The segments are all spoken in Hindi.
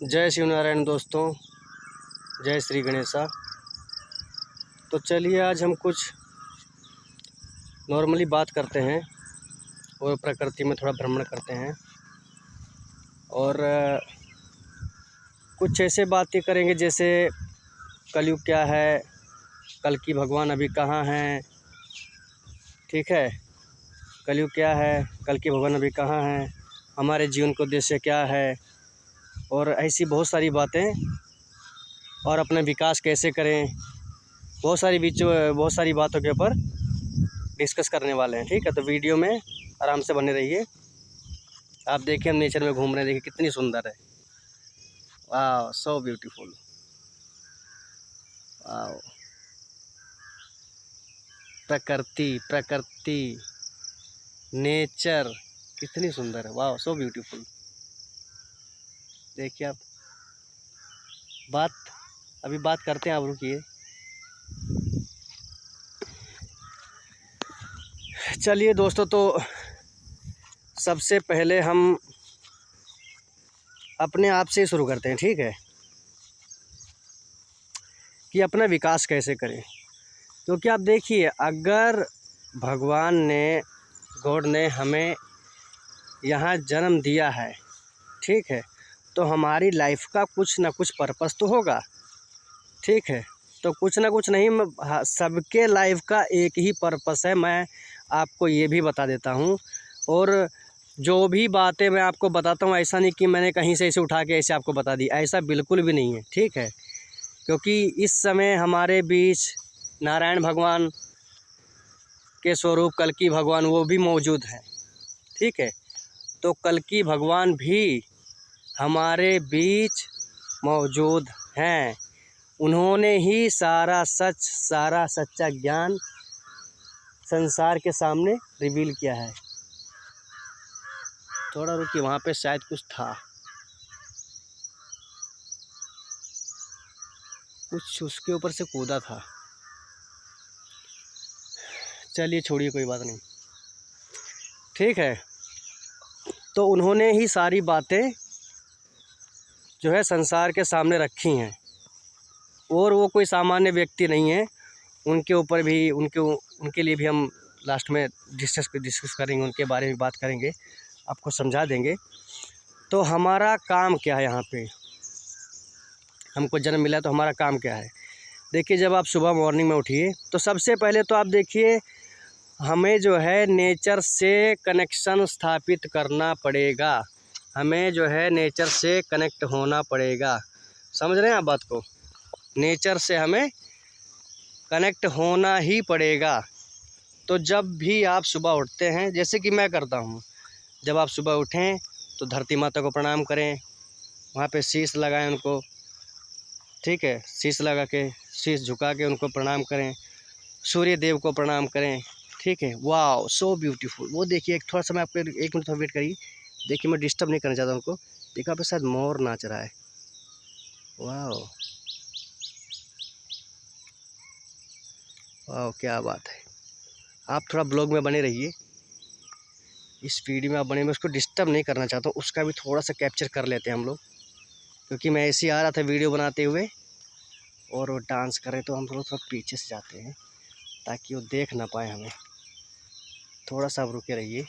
जय शिव नारायण दोस्तों, जय श्री गणेशा। तो चलिए आज हम कुछ नॉर्मली बात करते हैं और प्रकृति में थोड़ा भ्रमण करते हैं और कुछ ऐसे बातें करेंगे जैसे कलयुग क्या है, कल की भगवान अभी कहाँ हैं। ठीक है, कलयुग क्या है, कल की भगवान अभी कहाँ हैं, हमारे जीवन का उद्देश्य क्या है और ऐसी बहुत सारी बातें, और अपना विकास कैसे करें, बहुत सारी बातों के ऊपर डिस्कस करने वाले हैं। ठीक है, तो वीडियो में आराम से बने रहिए। आप देखिए हम नेचर में घूम रहे हैं, देखिए कितनी सुंदर है। वाह, सो ब्यूटीफुल। वाह, प्रकृति नेचर कितनी सुंदर है। वाह, सो ब्यूटीफुल। देखिए आप अभी बात करते हैं, आप रुकिए। चलिए दोस्तों, तो सबसे पहले हम अपने आप से शुरू करते हैं। ठीक है, कि अपना विकास कैसे करें। क्योंकि आप देखिए, अगर भगवान ने, गॉड ने हमें यहाँ जन्म दिया है, ठीक है, तो हमारी लाइफ का कुछ ना कुछ पर्पस तो होगा। ठीक है, तो कुछ ना कुछ नहीं, सबके लाइफ का एक ही पर्पस है। मैं आपको ये भी बता देता हूँ। और जो भी बातें मैं आपको बताता हूँ, ऐसा नहीं कि मैंने कहीं से इसे उठा के ऐसे आपको बता दी, ऐसा बिल्कुल भी नहीं है। ठीक है, क्योंकि इस समय हमारे बीच नारायण भगवान के स्वरूप कल्कि भगवान वो भी मौजूद हैं। ठीक है, तो कल्कि भगवान भी हमारे बीच मौजूद हैं। उन्होंने ही सारा सच, सारा सच्चा ज्ञान संसार के सामने रिवील किया है। थोड़ा रुकिए, वहाँ पे शायद कुछ था, कुछ उसके ऊपर से कूदा था। चलिए छोड़िए, कोई बात नहीं। ठीक है, तो उन्होंने ही सारी बातें जो है संसार के सामने रखी हैं, और वो कोई सामान्य व्यक्ति नहीं है। उनके ऊपर भी, उनके लिए भी हम लास्ट में डिस्कस करेंगे, उनके बारे में बात करेंगे, आपको समझा देंगे। तो हमारा काम क्या है यहाँ पे, हमको जन्म मिला तो हमारा काम क्या है। देखिए, जब आप सुबह मॉर्निंग में उठिए तो सबसे पहले तो आप देखिए, हमें जो है नेचर से कनेक्शन स्थापित करना पड़ेगा। हमें जो है नेचर से कनेक्ट होना पड़ेगा। समझ रहे हैं आप बात को? नेचर से हमें कनेक्ट होना ही पड़ेगा। तो जब भी आप सुबह उठते हैं, जैसे कि मैं करता हूँ, जब आप सुबह उठें तो धरती माता को प्रणाम करें, वहाँ पे शीश लगाएं उनको। ठीक है, शीश लगा के, शीश झुका के उनको प्रणाम करें, सूर्य देव को प्रणाम करें। ठीक है, वाह, सो ब्यूटीफुल। वो देखिए, थोड़ा सा मैं आपको 1 मिनट थोड़ा वेट करिए। देखिए, मैं डिस्टर्ब नहीं करना चाहता उनको। देखा पे शायद मोर नाच रहा है। वाह वाह, क्या बात है। आप थोड़ा ब्लॉग में बने रहिए, इस वीडियो में आप बने, मैं उसको डिस्टर्ब नहीं करना चाहता हूँ। उसका भी थोड़ा सा कैप्चर कर लेते हैं हम लोग, क्योंकि मैं ऐसे ही आ रहा था वीडियो बनाते हुए और वो डांस कर रहे, तो हम लोग थोड़ा पीछे से जाते हैं ताकि वो देख ना पाए हमें। थोड़ा सा आप रुके रहिए,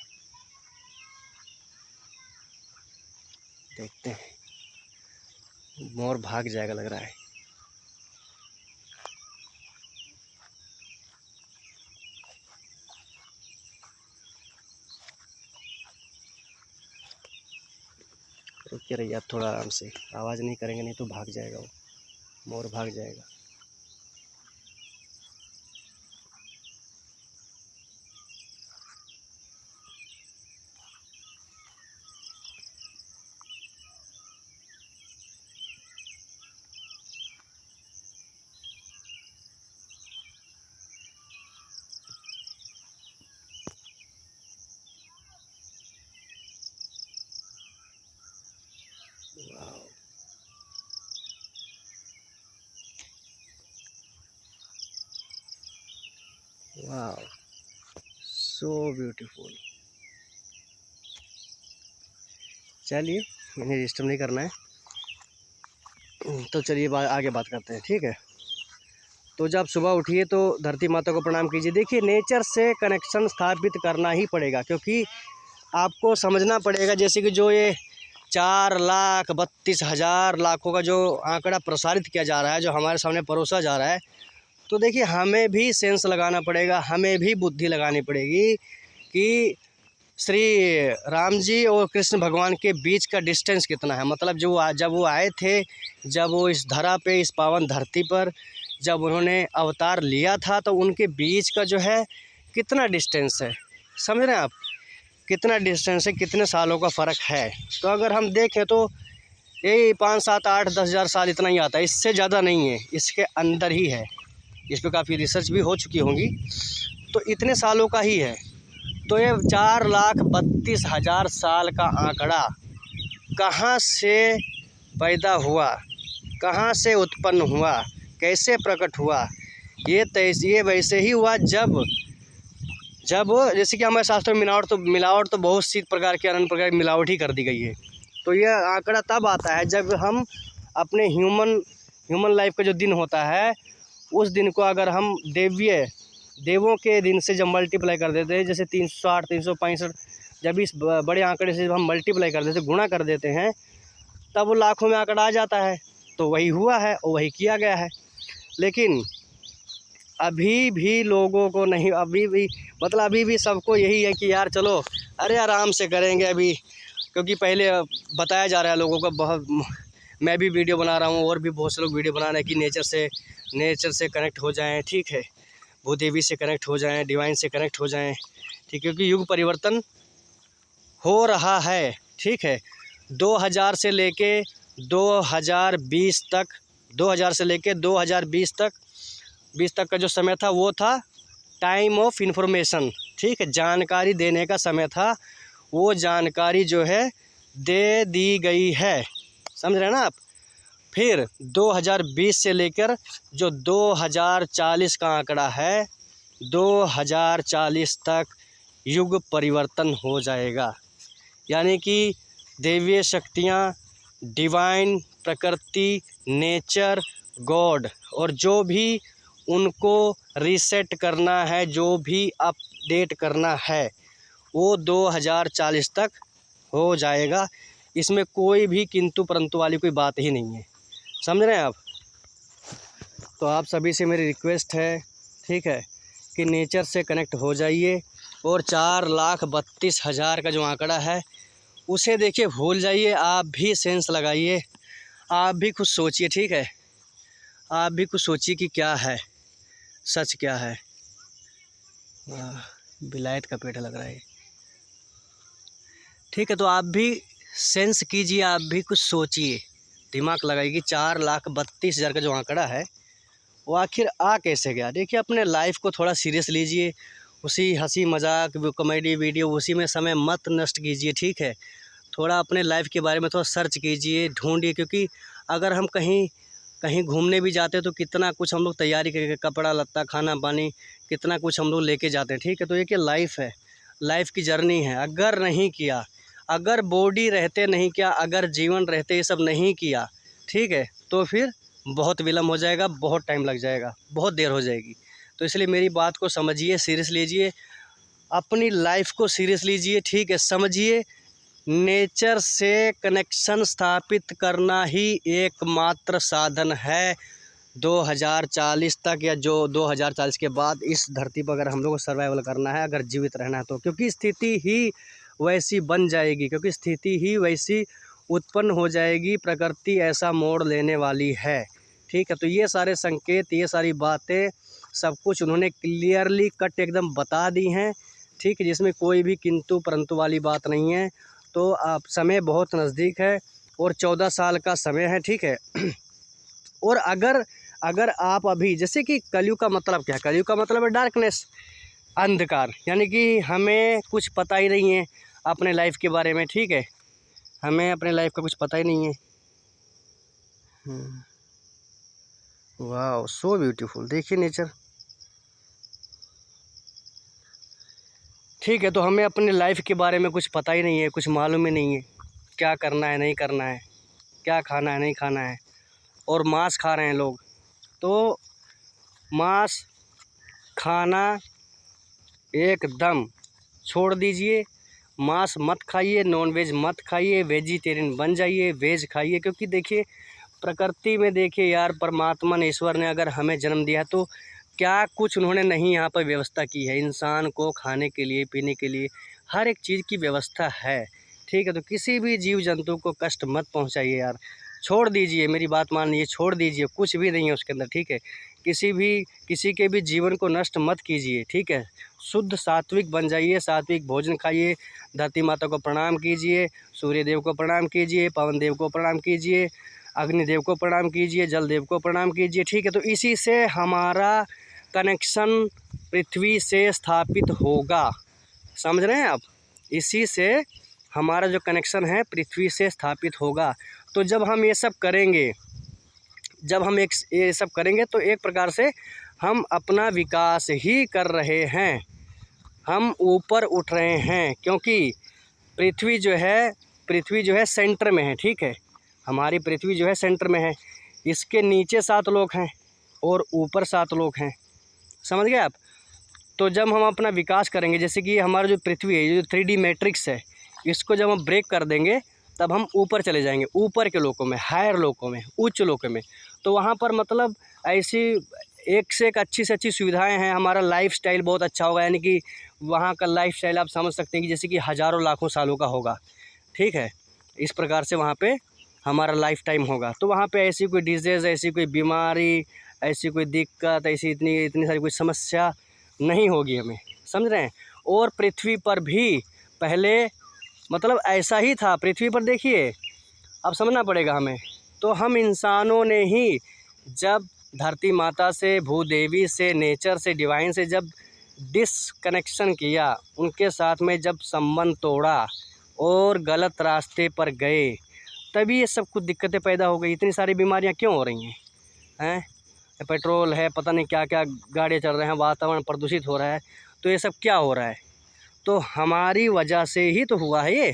देखते हैं। मोर भाग जाएगा लग रहा है। रुके रहिए आप थोड़ा आराम से, आवाज़ नहीं करेंगे, नहीं तो भाग जाएगा वो, मोर भाग जाएगा। वाह, सो ब्यूटीफुल। चलिए, मैंने डिस्टर्ब नहीं करना है। तो चलिए आगे बात करते हैं, ठीक है। तो जब सुबह उठिए तो धरती माता को प्रणाम कीजिए। देखिए, नेचर से कनेक्शन स्थापित करना ही पड़ेगा, क्योंकि आपको समझना पड़ेगा जैसे कि जो ये 4,32,000 लाखों का जो आंकड़ा प्रसारित किया जा रहा है, जो हमारे सामने परोसा जा रहा है, तो देखिए हमें भी सेंस लगाना पड़ेगा, हमें भी बुद्धि लगानी पड़ेगी कि श्री राम जी और कृष्ण भगवान के बीच का डिस्टेंस कितना है। मतलब जब वो आए थे, जब वो इस धरा पे, इस पावन धरती पर जब उन्होंने अवतार लिया था, तो उनके बीच का जो है कितना डिस्टेंस है, समझ रहे हैं आप, कितना डिस्टेंस है, कितने सालों का फ़र्क है। तो अगर हम देखें तो यही 5, 7, 8, 10,000 साल इतना ही आता है, इससे ज़्यादा नहीं है, इसके अंदर ही है। इस पर काफ़ी रिसर्च भी हो चुकी होंगी, तो इतने सालों का ही है। तो ये 4,32,000 साल का आंकड़ा कहाँ से पैदा हुआ, कहाँ से उत्पन्न हुआ, कैसे प्रकट हुआ? ये वैसे ही हुआ जब जैसे कि हमारे शास्त्रों में मिलावट तो बहुत सी प्रकार की, अनंत प्रकार की मिलावट ही कर दी गई है। तो यह आंकड़ा तब आता है जब हम अपने ह्यूमन लाइफ का जो दिन होता है, उस दिन को अगर हम देवों के दिन से जब मल्टीप्लाई कर देते हैं, जैसे 360, 365, जब इस बड़े आंकड़े से जब हम मल्टीप्लाई कर देते, गुणा कर देते हैं, तब वो लाखों में आंकड़ा आ जाता है। तो वही हुआ है और वही किया गया है। लेकिन अभी भी लोगों को नहीं, अभी भी सबको यही है कि यार चलो, अरे आराम से करेंगे अभी, क्योंकि पहले बताया जा रहा है लोगों को बहुत। मैं भी वीडियो बना रहा हूँ और भी बहुत से लोग वीडियो बना रहे हैं कि नेचर से कनेक्ट हो जाएं, ठीक है, भूदेवी से कनेक्ट हो जाएं, डिवाइन से कनेक्ट हो जाएं, ठीक, क्योंकि युग परिवर्तन हो रहा है, ठीक है। 2000 से लेके 2020 तक, 2000 से लेके 2020 तक का जो समय था, वो था टाइम ऑफ इंफॉर्मेशन, ठीक है, जानकारी देने का समय था। वो जानकारी जो है दे दी गई है, समझ रहे हैं ना आप। फिर 2020 से लेकर जो 2040 का आंकड़ा है, 2040 तक युग परिवर्तन हो जाएगा। यानी कि दैवीय शक्तियाँ, डिवाइन, प्रकृति, नेचर, गॉड, और जो भी उनको रीसेट करना है, जो भी अपडेट करना है, वो 2040 तक हो जाएगा। इसमें कोई भी किंतु परंतु वाली कोई बात ही नहीं है, समझ रहे हैं आप। तो आप सभी से मेरी रिक्वेस्ट है, ठीक है, कि नेचर से कनेक्ट हो जाइए, और 4,32,000 का जो आंकड़ा है उसे देखिए भूल जाइए, आप भी सेंस लगाइए, आप भी कुछ सोचिए, ठीक है, आप भी कुछ सोचिए कि क्या है, सच क्या है। विलायत का पेड़ लग रहा है, ठीक है। तो आप भी सेंस कीजिए, आप भी कुछ सोचिए, दिमाग लगाइए कि 4,32,000 का जो आंकड़ा है वो आखिर आ कैसे गया। देखिए, अपने लाइफ को थोड़ा सीरियस लीजिए, उसी हंसी मजाक कॉमेडी वीडियो उसी में समय मत नष्ट कीजिए, ठीक है। थोड़ा अपने लाइफ के बारे में थोड़ा सर्च कीजिए, ढूंढिए, क्योंकि अगर हम कहीं घूमने भी जाते हैं तो कितना कुछ हम लोग तैयारी करके, कपड़ा लत्ता, खाना पानी, कितना कुछ हम लोग लेके जाते हैं, ठीक है। तो ये क्या लाइफ है, लाइफ की जर्नी है। अगर नहीं किया, अगर बॉडी रहते नहीं किया, अगर जीवन रहते ये सब नहीं किया, ठीक है, तो फिर बहुत विलम्ब हो जाएगा, बहुत टाइम लग जाएगा, बहुत देर हो जाएगी। तो इसलिए मेरी बात को समझिए, सीरियस लीजिए, अपनी लाइफ को सीरियस लीजिए, ठीक है, समझिए। नेचर से कनेक्शन स्थापित करना ही एकमात्र साधन है 2040 तक, या जो 2040 के बाद इस धरती पर अगर हम लोग को सर्वाइवल करना है, अगर जीवित रहना है तो, क्योंकि स्थिति ही वैसी बन जाएगी, क्योंकि स्थिति ही वैसी उत्पन्न हो जाएगी, प्रकृति ऐसा मोड़ लेने वाली है, ठीक है। तो ये सारे संकेत, ये सारी बातें, सब कुछ उन्होंने क्लियरली कट एकदम बता दी हैं, ठीक है, जिसमें कोई भी किंतु परंतु वाली बात नहीं है। तो आप समय बहुत नज़दीक है और 14 साल का समय है, ठीक है। और अगर आप अभी, जैसे कि कलयुग का मतलब क्या है, कलयुग का मतलब है डार्कनेस, अंधकार, यानी कि हमें कुछ पता ही नहीं है अपने लाइफ के बारे में, ठीक है, हमें अपने लाइफ का कुछ पता ही नहीं है। वाह, सो ब्यूटीफुल, देखिए नेचर, ठीक है। तो हमें अपने लाइफ के बारे में कुछ पता ही नहीं है, कुछ मालूम ही नहीं है, क्या करना है नहीं करना है, क्या खाना है नहीं खाना है। और मांस खा रहे हैं लोग, तो मांस खाना एकदम छोड़ दीजिए। मांस मत खाइए, नॉनवेज मत खाइए, वेजिटेरियन बन जाइए, वेज खाइए। क्योंकि देखिए प्रकृति में देखिए यार, परमात्मा ने, ईश्वर ने अगर हमें जन्म दिया तो क्या कुछ उन्होंने नहीं यहाँ पर व्यवस्था की है। इंसान को खाने के लिए, पीने के लिए हर एक चीज़ की व्यवस्था है, ठीक है। तो किसी भी जीव जंतु को कष्ट मत पहुँचाइए यार, छोड़ दीजिए, मेरी बात मानिए, छोड़ दीजिए, कुछ भी नहीं है उसके अंदर, ठीक है। किसी के भी जीवन को नष्ट मत कीजिए, ठीक है। शुद्ध सात्विक बन जाइए, सात्विक भोजन खाइए, धरती माता को प्रणाम कीजिए, सूर्य देव को प्रणाम कीजिए, पवन देव को प्रणाम कीजिए, अग्निदेव को प्रणाम कीजिए, जल देव को प्रणाम कीजिए, ठीक है। तो इसी से हमारा कनेक्शन पृथ्वी से स्थापित होगा, समझ रहे हैं आप। इसी से हमारा जो कनेक्शन है पृथ्वी से स्थापित होगा। तो जब हम ये सब करेंगे, ये सब करेंगे तो एक प्रकार से हम अपना विकास ही कर रहे हैं, हम ऊपर उठ रहे हैं। क्योंकि पृथ्वी जो है सेंटर में है, ठीक है। हमारी पृथ्वी जो है सेंटर में है, इसके नीचे 7 लोक हैं और ऊपर 7 लोक हैं, समझ गए आप। तो जब हम अपना विकास करेंगे, जैसे कि हमारा जो पृथ्वी है, जो 3D मैट्रिक्स है, इसको जब हम ब्रेक कर देंगे तब हम ऊपर चले जाएंगे, ऊपर के लोकों में, हायर लोकों में, उच्च लोकों में। तो वहाँ पर मतलब ऐसी एक से एक अच्छी से अच्छी सुविधाएं हैं, हमारा लाइफस्टाइल बहुत अच्छा होगा। यानी कि वहाँ का लाइफस्टाइल आप समझ सकते हैं कि जैसे कि हज़ारों लाखों सालों का होगा, ठीक है। इस प्रकार से वहाँ पे हमारा लाइफ टाइम होगा। तो वहाँ पे ऐसी कोई डिजीज़, ऐसी कोई बीमारी, ऐसी कोई दिक्कत, ऐसी इतनी सारी कोई समस्या नहीं होगी हमें, समझ रहे हैं। और पृथ्वी पर भी पहले मतलब ऐसा ही था, पृथ्वी पर देखिए, अब समझना पड़ेगा हमें। तो हम इंसानों ने ही जब धरती माता से, भूदेवी से, नेचर से, डिवाइन से जब डिसकनेक्शन किया, उनके साथ में जब संबंध तोड़ा और गलत रास्ते पर गए, तभी ये सब कुछ दिक्कतें पैदा हो गई। इतनी सारी बीमारियां क्यों हो रही हैं? पेट्रोल है, पता नहीं क्या क्या गाड़ियाँ चल रहे हैं, वातावरण प्रदूषित हो रहा है, तो ये सब क्या हो रहा है? तो हमारी वजह से ही तो हुआ है ये,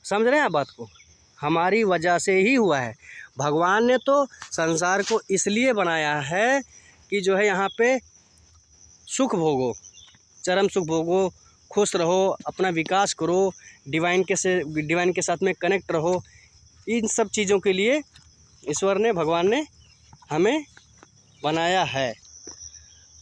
समझ रहे हैं आप बात को, हमारी वजह से ही हुआ है। भगवान ने तो संसार को इसलिए बनाया है कि जो है यहाँ पे सुख भोगो, चरम सुख भोगो, खुश रहो, अपना विकास करो, डिवाइन के साथ में कनेक्ट रहो। इन सब चीज़ों के लिए ईश्वर ने, भगवान ने हमें बनाया है।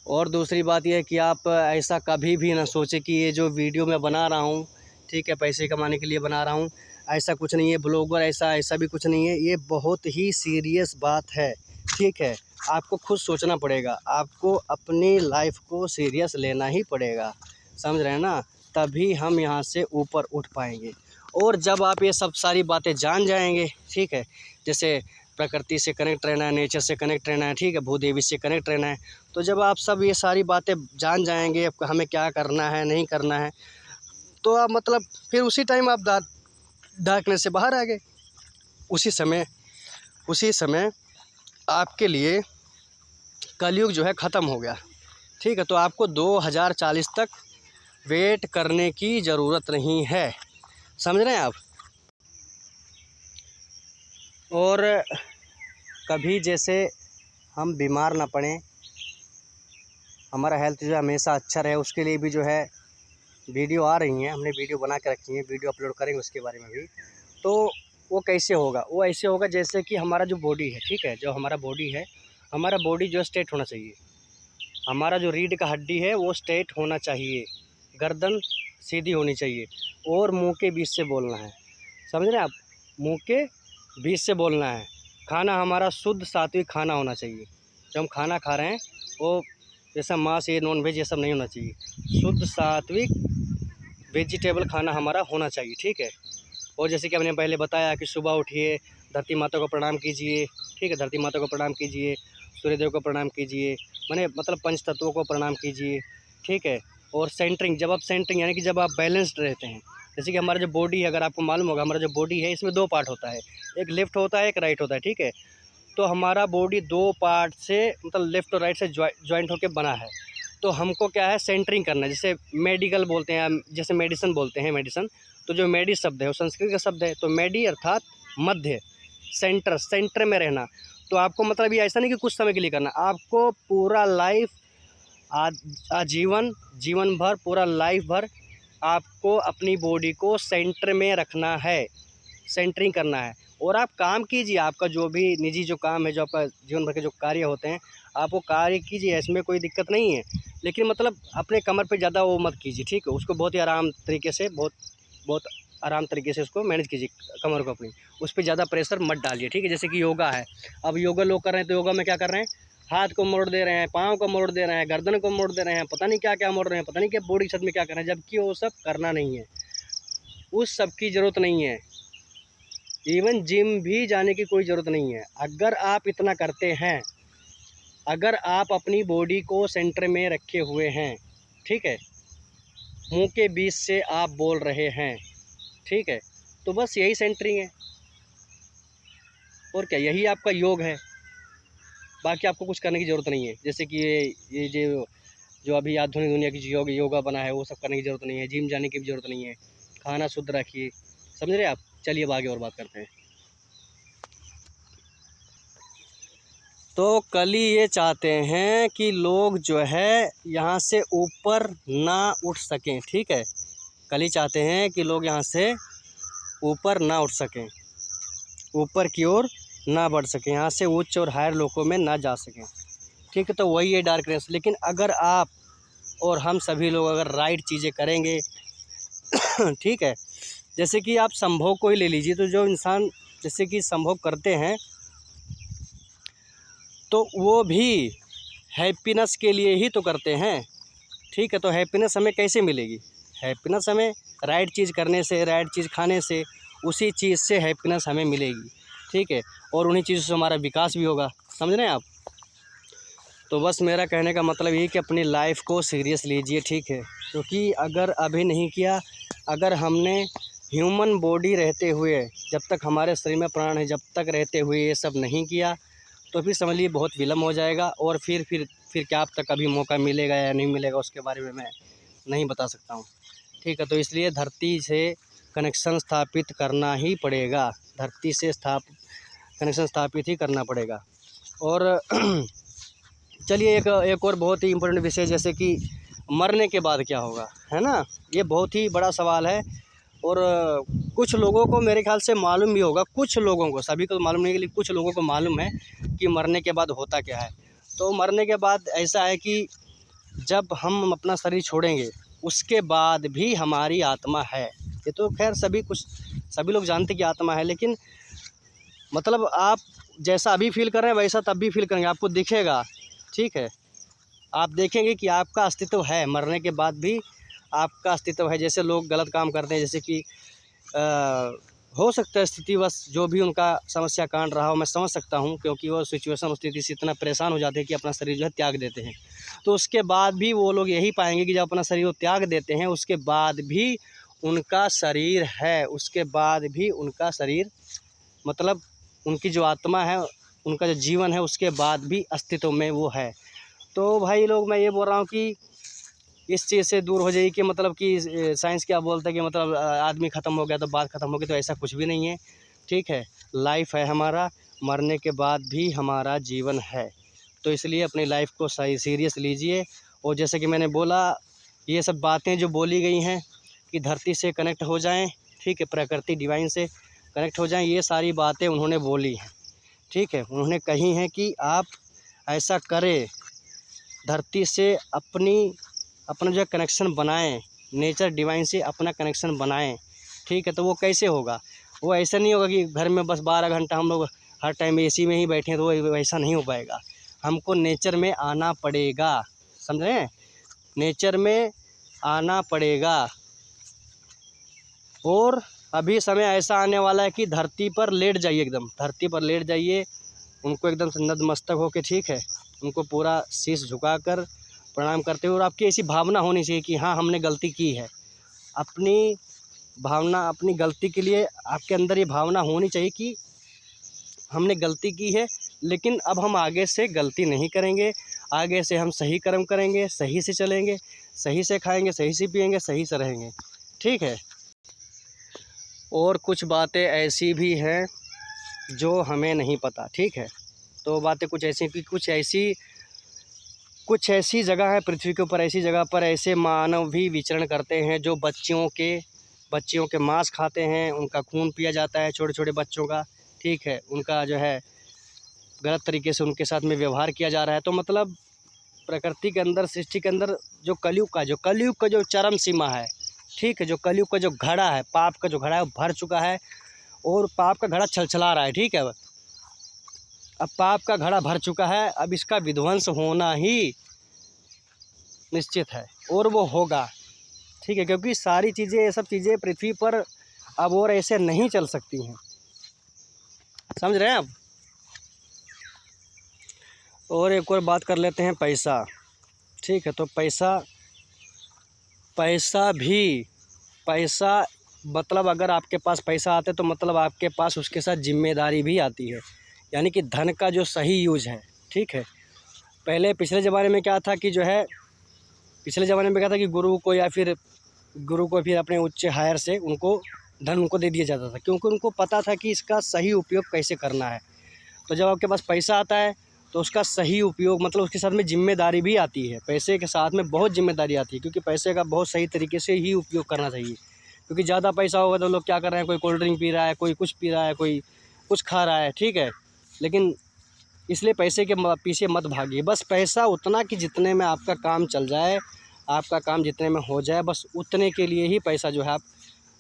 और दूसरी बात यह है कि आप ऐसा कभी भी ना सोचें कि ये जो वीडियो मैं बना रहा हूँ, ठीक है, पैसे कमाने के लिए बना रहा हूँ, ऐसा कुछ नहीं है। ब्लॉगर ऐसा भी कुछ नहीं है, ये बहुत ही सीरियस बात है, ठीक है। आपको खुद सोचना पड़ेगा, आपको अपनी लाइफ को सीरियस लेना ही पड़ेगा, समझ रहे हैं ना। तभी हम यहाँ से ऊपर उठ पाएंगे। और जब आप ये सब सारी बातें जान जाएंगे, ठीक है, जैसे प्रकृति से कनेक्ट रहना है, नेचर से कनेक्ट रहना है, ठीक है, भूदेवी से कनेक्ट रहना है, तो जब आप सब ये सारी बातें जान जाएंगे, हमें क्या करना है, नहीं करना है, तो आप मतलब फिर उसी टाइम आप डार्कनेस से बाहर आ गए। उसी समय आपके लिए कलयुग जो है ख़त्म हो गया, ठीक है। तो आपको 2040 तक वेट करने की ज़रूरत नहीं है, समझ रहे हैं आप। और कभी जैसे हम बीमार ना पड़ें, हमारा हेल्थ जो है हमेशा अच्छा रहे, उसके लिए भी जो है वीडियो आ रही हैं, हमने वीडियो बना के रखी है, वीडियो अपलोड करेंगे उसके बारे में भी। तो वो कैसे होगा? वो ऐसे होगा जैसे कि हमारा जो बॉडी है, ठीक है, जो हमारा बॉडी है, हमारा बॉडी जो स्ट्रेट होना चाहिए। हमारा जो रीढ़ का हड्डी है वो स्ट्रेट होना चाहिए, गर्दन सीधी होनी चाहिए, और मुंह के बीच से बोलना है, समझ रहे हैं आप, मुंह के बीच से बोलना है। खाना हमारा शुद्ध सात्विक खाना होना चाहिए। जो हम खाना खा रहे हैं वो जैसा मांस, ये नॉन वेज, ये सब नहीं होना चाहिए। शुद्ध सात्विक वेजिटेबल खाना हमारा होना चाहिए, ठीक है। और जैसे कि हमने पहले बताया कि सुबह उठिए, धरती माता को प्रणाम कीजिए, ठीक है, धरती माता को प्रणाम कीजिए, सूर्यदेव को प्रणाम कीजिए, मतलब पंच तत्वों को प्रणाम कीजिए, ठीक है। और सेंटरिंग, जब आप सेंटरिंग यानी कि जब आप बैलेंस्ड रहते हैं, जैसे कि हमारा जो बॉडी है, अगर आपको मालूम होगा, हमारा जो बॉडी है इसमें 2 पार्ट होता है, एक लेफ़्ट होता है, एक राइट होता है, ठीक है। तो हमारा बॉडी 2 पार्ट से मतलब लेफ़्ट और राइट से जॉइंट होकर बना है। तो हमको क्या है, सेंटरिंग करना है। जैसे मेडिकल बोलते हैं, जैसे मेडिसिन बोलते हैं, मेडिसिन, तो जो मेडी शब्द है वो संस्कृत का शब्द है। तो मेडी अर्थात मध्य, सेंटर में रहना। तो आपको मतलब ये ऐसा नहीं कि कुछ समय के लिए करना, आपको पूरा लाइफ आजीवन जीवन भर पूरा लाइफ भर आपको अपनी बॉडी को सेंटर में रखना है, सेंटरिंग करना है। और आप काम कीजिए, आपका जो भी निजी जो काम है, जो आपका जीवन भर के जो कार्य होते हैं, आप वो कार्य कीजिए, इसमें कोई दिक्कत नहीं है। लेकिन मतलब अपने कमर पे ज़्यादा वो मत कीजिए, ठीक है। उसको बहुत ही आराम तरीके से, बहुत आराम तरीके से उसको मैनेज कीजिए कमर को अपनी, उस पर ज़्यादा प्रेशर मत डालिए, ठीक है। जैसे कि योगा है, अब योगा लोग कर रहे हैं तो योगा में क्या कर रहे हैं, हाथ को मोड़ दे रहे हैं, पाँव को मोड़ दे रहे हैं, गर्दन को मोड़ दे रहे हैं, पता नहीं क्या क्या मोड़ रहे हैं, पता नहीं क्या बॉडी के साथ में क्या कर रहे हैं, जबकि वो सब करना नहीं है, उस सब की ज़रूरत नहीं है। इवन जिम भी जाने की कोई ज़रूरत नहीं है। अगर आप इतना करते हैं, अगर आप अपनी बॉडी को सेंटर में रखे हुए हैं, ठीक है, मुंह के बीच से आप बोल रहे हैं, ठीक है, तो बस यही सेंटरिंग है और क्या, यही आपका योग है। बाकी आपको कुछ करने की ज़रूरत नहीं है। जैसे कि ये जो अभी आधुनिक दुनिया की जो योगा बना है, वो सब करने की ज़रूरत नहीं है, जिम जाने की भी ज़रूरत नहीं है। खाना शुद्ध रखिए, समझ रहे आप। चलिए अब आगे और बात करते हैं। तो कली ये चाहते हैं कि लोग जो है यहाँ से ऊपर ना उठ सकें, ठीक है। कली चाहते हैं कि लोग यहाँ से ऊपर ना उठ सकें, ऊपर की ओर ना बढ़ सकें, यहाँ से उच्च और हायर लोकों में ना जा सकें, ठीक है। तो वही है डार्कनेस। लेकिन अगर आप और हम सभी लोग अगर राइट चीज़ें करेंगे ठीक है, जैसे कि आप संभोग को ही ले लीजिए, तो जो इंसान जैसे कि संभोग करते हैं तो वो भी हैप्पीनेस के लिए ही तो करते हैं, ठीक है। तो हैप्पीनेस हमें कैसे मिलेगी, हैप्पीनेस हमें राइट चीज़ करने से, राइट चीज़ खाने से, उसी चीज़ से हैप्पीनेस हमें मिलेगी, ठीक है। और उन्हीं चीज़ों से हमारा विकास भी होगा, समझ रहे हैं आप। तो बस मेरा कहने का मतलब ये कि अपनी लाइफ को सीरियस लीजिए, ठीक है। क्योंकि अगर अभी नहीं किया, अगर हमने ह्यूमन बॉडी रहते हुए, जब तक हमारे शरीर में प्राण है, जब तक रहते हुए ये सब नहीं किया, तो फिर समझ लीजिए बहुत विलम्ब हो जाएगा। और फिर क्या अब तक कभी मौका मिलेगा या नहीं मिलेगा, उसके बारे में मैं नहीं बता सकता हूँ, ठीक है। तो इसलिए धरती से कनेक्शन स्थापित करना ही पड़ेगा, धरती से कनेक्शन स्थापित ही करना पड़ेगा। और चलिए एक और बहुत ही इम्पोर्टेंट विषय, जैसे कि मरने के बाद क्या होगा, है ना। ये बहुत ही बड़ा सवाल है और कुछ लोगों को मेरे ख्याल से मालूम भी होगा, कुछ लोगों को, सभी को मालूम नहीं, लेकिन कुछ लोगों को मालूम है कि मरने के बाद होता क्या है। तो मरने के बाद ऐसा है कि जब हम अपना शरीर छोड़ेंगे, उसके बाद भी हमारी आत्मा है। ये तो खैर सभी लोग जानते कि आत्मा है, लेकिन मतलब आप जैसा अभी फील कर रहे हैं वैसा तब भी फील करेंगे, आपको दिखेगा, ठीक है। आप देखेंगे कि आपका अस्तित्व है, मरने के बाद भी आपका अस्तित्व है। जैसे लोग गलत काम करते हैं, जैसे कि हो सकता है स्थितिवश जो भी उनका समस्या कांड रहा हो, मैं समझ सकता हूँ, क्योंकि वो सिचुएशन स्थिति से इतना परेशान हो जाते हैं कि अपना शरीर जो है त्याग देते हैं। तो उसके बाद भी वो लोग यही पाएंगे कि जब अपना शरीर वो त्याग देते हैं, उसके बाद भी उनका शरीर है, उसके बाद भी उनका शरीर, मतलब उनकी जो आत्मा है, उनका जो जीवन है, उसके बाद भी अस्तित्व में वो है। तो भाई लोग, मैं ये बोल रहा हूँ कि इस चीज़ से दूर हो जाइए कि मतलब कि साइंस क्या बोलता है कि मतलब आदमी ख़त्म हो गया तो बात ख़त्म हो गई, तो ऐसा कुछ भी नहीं है, ठीक है। लाइफ है हमारा, मरने के बाद भी हमारा जीवन है। तो इसलिए अपनी लाइफ को सही सीरियस लीजिए। और जैसे कि मैंने बोला, ये सब बातें जो बोली गई हैं कि धरती से कनेक्ट हो जाएं, ठीक है, प्रकृति डिवाइन से कनेक्ट हो जाएं, ये सारी बातें उन्होंने बोली हैं, ठीक है। उन्होंने कही हैं कि आप ऐसा करें, धरती से अपना जो कनेक्शन बनाएं, नेचर डिवाइन से अपना कनेक्शन बनाएं, ठीक है। तो वो कैसे होगा, वो ऐसा नहीं होगा कि घर में बस 12 घंटा हम लोग हर टाइम एसी में ही बैठे हैं, तो वो वैसा नहीं हो पाएगा। हमको नेचर में आना पड़ेगा, समझ रहे हैं, नेचर में आना पड़ेगा। और अभी समय ऐसा आने वाला है कि धरती पर लेट जाइए, एकदम धरती पर लेट जाइए, उनको एकदम से नतमस्तक होकर, ठीक है, उनको पूरा शीश झुकाकर प्रणाम करते हुए। और आपकी ऐसी भावना होनी चाहिए कि हाँ, हमने गलती की है। अपनी भावना, अपनी गलती के लिए आपके अंदर ये भावना होनी चाहिए कि हमने गलती की है, लेकिन अब हम आगे से गलती नहीं करेंगे, आगे से हम सही कर्म करेंगे, सही से चलेंगे, सही से खाएंगे, सही से पिएंगे, सही से रहेंगे, ठीक है। और कुछ बातें ऐसी भी हैं जो हमें नहीं पता, ठीक है। तो बातें कुछ ऐसी कि कुछ ऐसी जगह है पृथ्वी के ऊपर, ऐसी जगह पर ऐसे मानव भी विचरण करते हैं जो बच्चियों के मांस खाते हैं, उनका खून पिया जाता है छोटे छोटे बच्चों का, ठीक है, उनका जो है गलत तरीके से उनके साथ में व्यवहार किया जा रहा है। तो मतलब प्रकृति के अंदर, सृष्टि के अंदर जो कलयुग का जो चरम सीमा है, ठीक है, जो कलयुग का जो घड़ा है, पाप का जो घड़ा है वो भर चुका है और पाप का घड़ा छलछला रहा है, ठीक है। अब पाप का घड़ा भर चुका है, अब इसका विध्वंस होना ही निश्चित है और वो होगा, ठीक है, क्योंकि सारी चीज़ें, ये सब चीज़ें पृथ्वी पर अब और ऐसे नहीं चल सकती हैं, समझ रहे हैं आप। और एक और बात कर लेते हैं, पैसा, ठीक है। तो पैसा मतलब अगर आपके पास पैसा आता है तो मतलब आपके पास उसके साथ जिम्मेदारी भी आती है, यानी कि धन का जो सही यूज है, ठीक है। पिछले ज़माने में क्या था कि गुरु को फिर अपने उच्च हायर से उनको धन उनको दे दिया जाता था, क्योंकि उनको पता था कि इसका सही उपयोग कैसे करना है। तो जब आपके पास पैसा आता है तो उसका सही उपयोग मतलब उसके साथ में जिम्मेदारी भी आती है, पैसे के साथ में बहुत जिम्मेदारी आती है, क्योंकि पैसे का बहुत सही तरीके से ही उपयोग करना चाहिए। क्योंकि ज़्यादा पैसा होगा तो लोग क्या कर रहे हैं, कोई कोल्ड ड्रिंक पी रहा है, कोई कुछ पी रहा है, कोई कुछ खा रहा है, ठीक है। लेकिन इसलिए पैसे के पीछे मत भागिए, बस पैसा उतना कि जितने में आपका काम चल जाए, आपका काम जितने में हो जाए, बस उतने के लिए ही पैसा जो है आप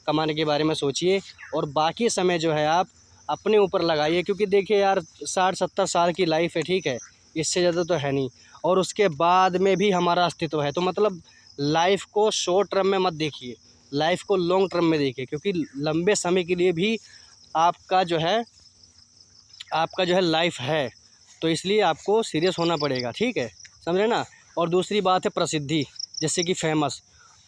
कमाने के बारे में सोचिए, और बाकी समय जो है आप अपने ऊपर लगाइए। क्योंकि देखिए यार, 60-70 साल की लाइफ है, ठीक है, इससे ज़्यादा तो है नहीं, और उसके बाद में भी हमारा अस्तित्व है। तो मतलब लाइफ को शॉर्ट टर्म में मत देखिए, लाइफ को लॉन्ग टर्म में देखिए, क्योंकि लंबे समय के लिए भी आपका जो है लाइफ है, तो इसलिए आपको सीरियस होना पड़ेगा, ठीक है, समझे ना। और दूसरी बात है प्रसिद्धि, जैसे कि फेमस,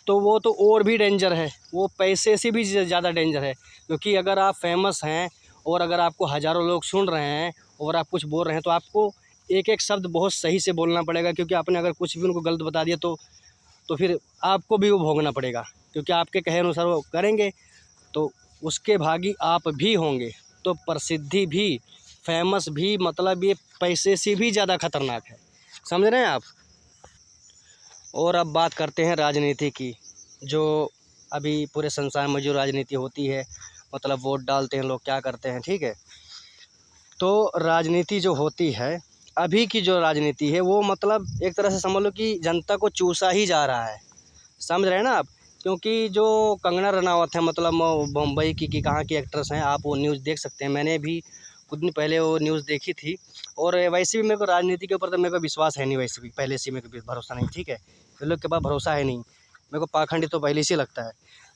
तो वो तो और भी डेंजर है, वो पैसे से भी ज़्यादा डेंजर है। क्योंकि अगर आप फेमस हैं और अगर आपको हज़ारों लोग सुन रहे हैं और आप कुछ बोल रहे हैं तो आपको एक एक शब्द बहुत सही से बोलना पड़ेगा, क्योंकि आपने अगर कुछ भी उनको गलत बता दिया तो फिर आपको भी वो भोगना पड़ेगा, क्योंकि आपके कहे अनुसार वो करेंगे तो उसके भागी आप भी होंगे। तो प्रसिद्धि भी, फेमस भी, मतलब ये पैसे से भी ज़्यादा खतरनाक है, समझ रहे हैं आप। और अब बात करते हैं राजनीति की, जो अभी पूरे संसार में जो राजनीति होती है, मतलब वोट डालते हैं लोग, क्या करते हैं, ठीक है। तो राजनीति जो होती है, अभी की जो राजनीति है वो मतलब एक तरह से समझ लो कि जनता को चूसा ही जा रहा है, समझ रहे हैं ना आप। क्योंकि जो कंगना रनावत है, मतलब मुंबई की कहाँ की एक्ट्रेस हैं, आप वो न्यूज़ देख सकते हैं, मैंने भी कुछ दिन पहले वो न्यूज़ देखी थी। और वैसे भी मेरे को राजनीति के ऊपर तो मेरे को विश्वास है नहीं, वैसे भी पहले से मेरे को भरोसा नहीं, ठीक है, इन लोग के पास भरोसा है नहीं, मेरे को पाखंडी तो पहले से लगता है।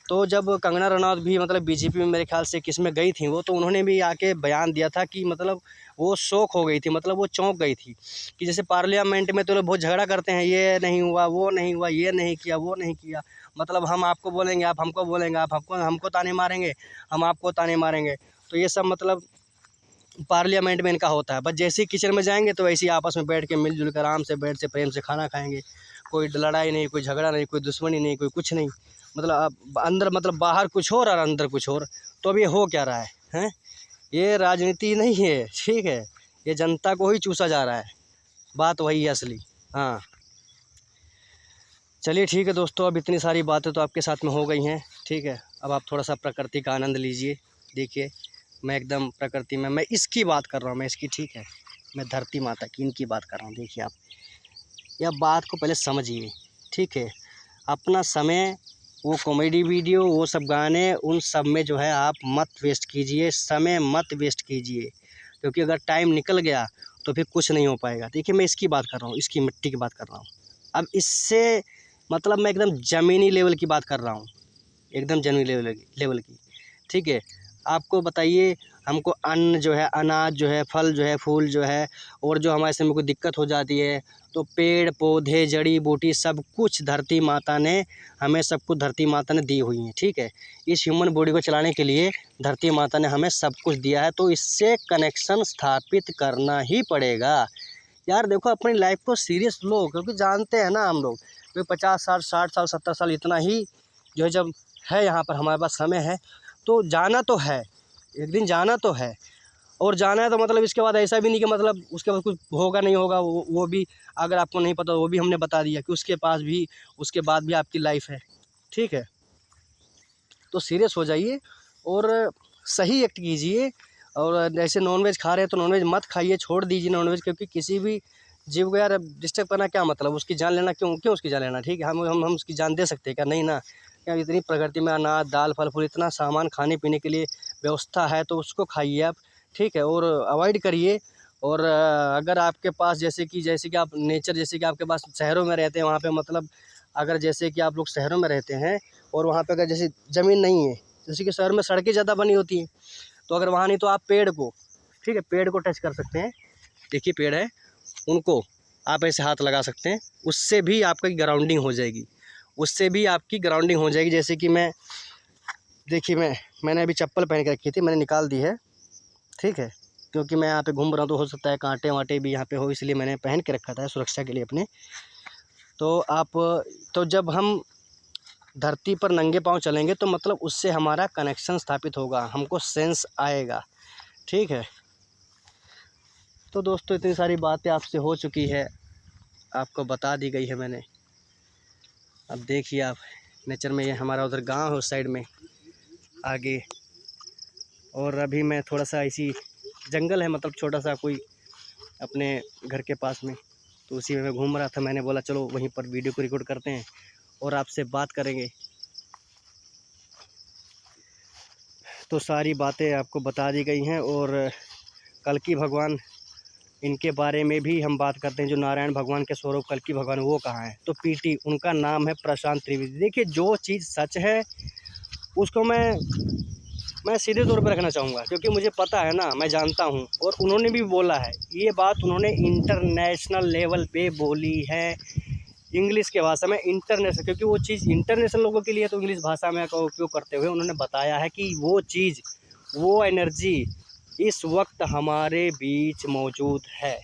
तो जब कंगना रनावत भी मतलब बीजेपी में मेरे ख्याल से किस में गई थी वो, तो उन्होंने भी आके बयान दिया था कि मतलब वो शौक हो गई थी, मतलब वो चौंक गई थी कि जैसे पार्लियामेंट में तो लोग बहुत झगड़ा करते हैं, ये नहीं हुआ, वो नहीं हुआ, ये नहीं किया, वो नहीं किया, मतलब हम आपको बोलेंगे, आप हमको बोलेंगे, आप हमको ताने मारेंगे, हम आपको ताने मारेंगे। तो ये सब मतलब पार्लियामेंट में इनका होता है। बस जैसे ही किचन में जाएंगे तो वैसे ही आपस में बैठ के मिलजुल कर आराम से बैठ से प्रेम से खाना खाएंगे, कोई लड़ाई नहीं, कोई झगड़ा नहीं, कोई दुश्मनी नहीं, कोई कुछ नहीं। मतलब अब अंदर मतलब बाहर कुछ और अंदर कुछ और। तो अब ये हो क्या रहा है, हैं? ये राजनीति नहीं है, ठीक है, ये जनता को ही चूसा जा रहा है, बात वही है असली। हाँ, चलिए ठीक है दोस्तों, अब इतनी सारी बातें तो आपके साथ में हो गई हैं, ठीक है। अब आप थोड़ा सा प्रकृति का आनंद लीजिए। देखिए मैं एकदम प्रकृति में, मैं इसकी बात कर रहा हूँ, मैं इसकी, ठीक है, मैं धरती माता की, इनकी बात कर रहा हूँ। देखिए आप यह बात को पहले समझिए, ठीक है। अपना समय वो कॉमेडी वीडियो, वो सब गाने, उन सब में जो है आप मत वेस्ट कीजिए, समय मत वेस्ट कीजिए, क्योंकि अगर टाइम निकल गया तो फिर कुछ नहीं हो पाएगा। देखिए मैं इसकी बात कर रहा हूँ, इसकी मिट्टी की बात कर रहा हूँ। अब इससे मतलब मैं एकदम ज़मीनी लेवल की बात कर रहा हूँ, एकदम ज़मीनी लेवल की, ठीक है। आपको बताइए, हमको अन्न जो है, अनाज जो है, फल जो है, फूल जो है, और जो हमारे समय कोई दिक्कत हो जाती है तो पेड़ पौधे, जड़ी बूटी, सब कुछ धरती माता ने हमें, सब कुछ धरती माता ने दी हुई है, ठीक है। इस ह्यूमन बॉडी को चलाने के लिए धरती माता ने हमें सब कुछ दिया है, तो इससे कनेक्शन स्थापित करना ही पड़ेगा। यार देखो, अपनी लाइफ को सीरियस लो, क्योंकि जानते हैं ना हम लोग, कोई 50 साल, 60 साल, 70 साल, इतना ही जो है जब है यहाँ पर हमारे पास समय है, तो जाना तो है, एक दिन जाना तो है। और जाना है तो मतलब इसके बाद ऐसा भी नहीं कि मतलब उसके बाद कुछ होगा नहीं होगा, वो भी अगर आपको नहीं पता वो भी हमने बता दिया कि उसके बाद भी आपकी लाइफ है। ठीक है, तो सीरियस हो जाइए और सही एक्ट कीजिए। और जैसे नॉनवेज खा रहे हैं तो नॉनवेज मत खाइए, छोड़ दीजिए नॉनवेज, क्योंकि किसी भी जीव को यार डिस्टर्ब करना क्या मतलब, उसकी जान लेना क्यों क्यों उसकी जान लेना। ठीक है, हम उसकी जान दे सकते हैं क्या? नहीं ना। क्या इतनी प्रकृति में अनाज दाल फल फूल इतना सामान खाने पीने के लिए व्यवस्था है तो उसको खाइए आप। ठीक है, और अवॉइड करिए। और अगर आपके पास जैसे कि आप नेचर, जैसे कि आपके पास शहरों में रहते हैं वहाँ पे मतलब, अगर जैसे कि आप लोग शहरों में रहते हैं और वहाँ पे अगर जैसे ज़मीन नहीं है, जैसे कि शहर में सड़कें ज़्यादा बनी होती हैं, तो अगर वहाँ नहीं तो आप पेड़ को, ठीक है, पेड़ को टच कर सकते हैं। देखिए पेड़ है, उनको आप ऐसे हाथ लगा सकते हैं, उससे भी आपकी ग्राउंडिंग हो जाएगी, उससे भी आपकी ग्राउंडिंग हो जाएगी। जैसे कि देखिए मैंने अभी चप्पल पहन के रखी थी, मैंने निकाल दी है। ठीक है, क्योंकि मैं यहाँ पे घूम रहा हूँ तो हो सकता है कांटे वांटे भी यहाँ पे हो, इसलिए मैंने पहन के रखा था सुरक्षा के लिए अपने। तो जब हम धरती पर नंगे पाँव चलेंगे तो मतलब उससे हमारा कनेक्शन स्थापित होगा, हमको सेंस आएगा। ठीक है, तो दोस्तों इतनी सारी बातें आपसे हो चुकी है, आपको बता दी गई है मैंने। अब देखिए आप नेचर में, ये हमारा उधर गांव है उस साइड में आगे, और अभी मैं थोड़ा सा इसी जंगल है मतलब छोटा सा कोई अपने घर के पास में, तो उसी में मैं घूम रहा था। मैंने बोला चलो वहीं पर वीडियो को रिकॉर्ड करते हैं और आपसे बात करेंगे। तो सारी बातें आपको बता दी गई हैं, और कल्कि भगवान, इनके बारे में भी हम बात करते हैं। जो नारायण भगवान के स्वरूप कल्कि भगवान वो कहाँ हैं, तो पीटी उनका नाम है प्रशांत त्रिवेदी। देखिए जो चीज़ सच है उसको मैं सीधे तौर पर रखना चाहूँगा, क्योंकि मुझे पता है ना, मैं जानता हूँ, और उन्होंने भी बोला है ये बात, उन्होंने इंटरनेशनल लेवल पे बोली है, इंग्लिश के भाषा में इंटरनेशनल, क्योंकि वो चीज़ इंटरनेशनल लोगों के लिए, तो इंग्लिश भाषा में का उपयोग करते हुए उन्होंने बताया है कि वो चीज़, वो एनर्जी इस वक्त हमारे बीच मौजूद है।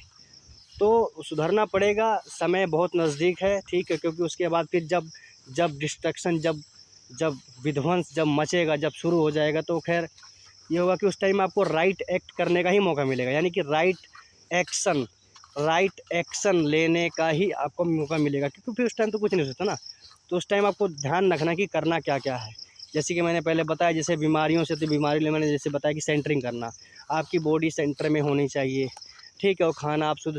तो सुधरना पड़ेगा, समय बहुत नज़दीक है। ठीक है, क्योंकि उसके बाद फिर जब डिस्ट्रक्शन, जब विध्वंस जब मचेगा, जब शुरू हो जाएगा, तो खैर ये होगा कि उस टाइम आपको राइट एक्ट करने का ही मौका मिलेगा, यानी कि राइट एक्शन लेने का ही आपको मौका मिलेगा, क्योंकि फिर उस टाइम तो कुछ नहीं हो सकता ना। तो उस टाइम आपको ध्यान रखना कि करना क्या क्या है। जैसे कि मैंने पहले बताया, जैसे बीमारियों से, तो बीमारी मैंने जैसे बताया कि सेंटरिंग करना, आपकी बॉडी सेंटर में होनी चाहिए। ठीक है, और खाना आप शुद्ध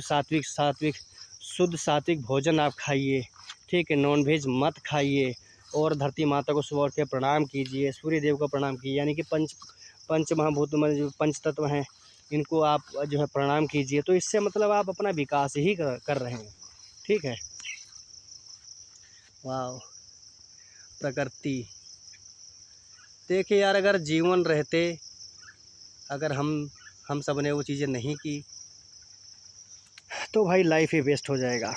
सात्विक भोजन आप खाइए। ठीक है, नॉनवेज मत खाइए, और धरती माता को सुबह उठ के प्रणाम कीजिए, सूर्य देव को प्रणाम कीजिए, यानी कि पंच महाभूत में जो पंच तत्व हैं इनको आप जो है प्रणाम कीजिए। तो इससे मतलब आप अपना विकास ही कर रहे हैं। ठीक है, वाह प्रकृति। देखिए यार, अगर जीवन रहते, अगर हम सब ने वो चीज़ें नहीं की तो भाई लाइफ ही वेस्ट हो जाएगा।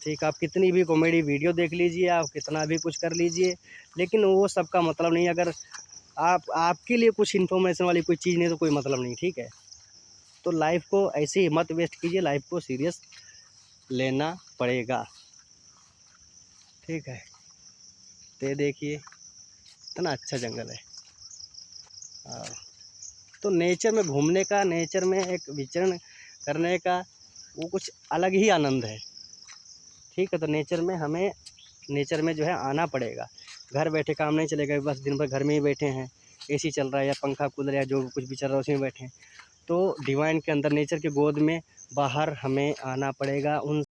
ठीक, आप कितनी भी कॉमेडी वीडियो देख लीजिए, आप कितना भी कुछ कर लीजिए, लेकिन वो सब का मतलब नहीं। अगर आपके लिए कुछ इन्फॉर्मेशन वाली कोई चीज़ नहीं तो कोई मतलब नहीं। ठीक है, तो लाइफ को ऐसे ही मत वेस्ट कीजिए, लाइफ को सीरियस लेना पड़ेगा। ठीक है, तो देखिए इतना अच्छा जंगल है। तो नेचर में घूमने का, नेचर में एक विचरण करने का वो कुछ अलग ही आनंद है। ठीक है, तो नेचर में जो है आना पड़ेगा। घर बैठे काम नहीं चलेगा, बस दिन भर घर में ही बैठे हैं, एसी चल रहा है या पंखा कूलर या जो कुछ भी चल रहा है उसमें बैठे हैं। तो डिवाइन के अंदर, नेचर के गोद में बाहर हमें आना पड़ेगा। उन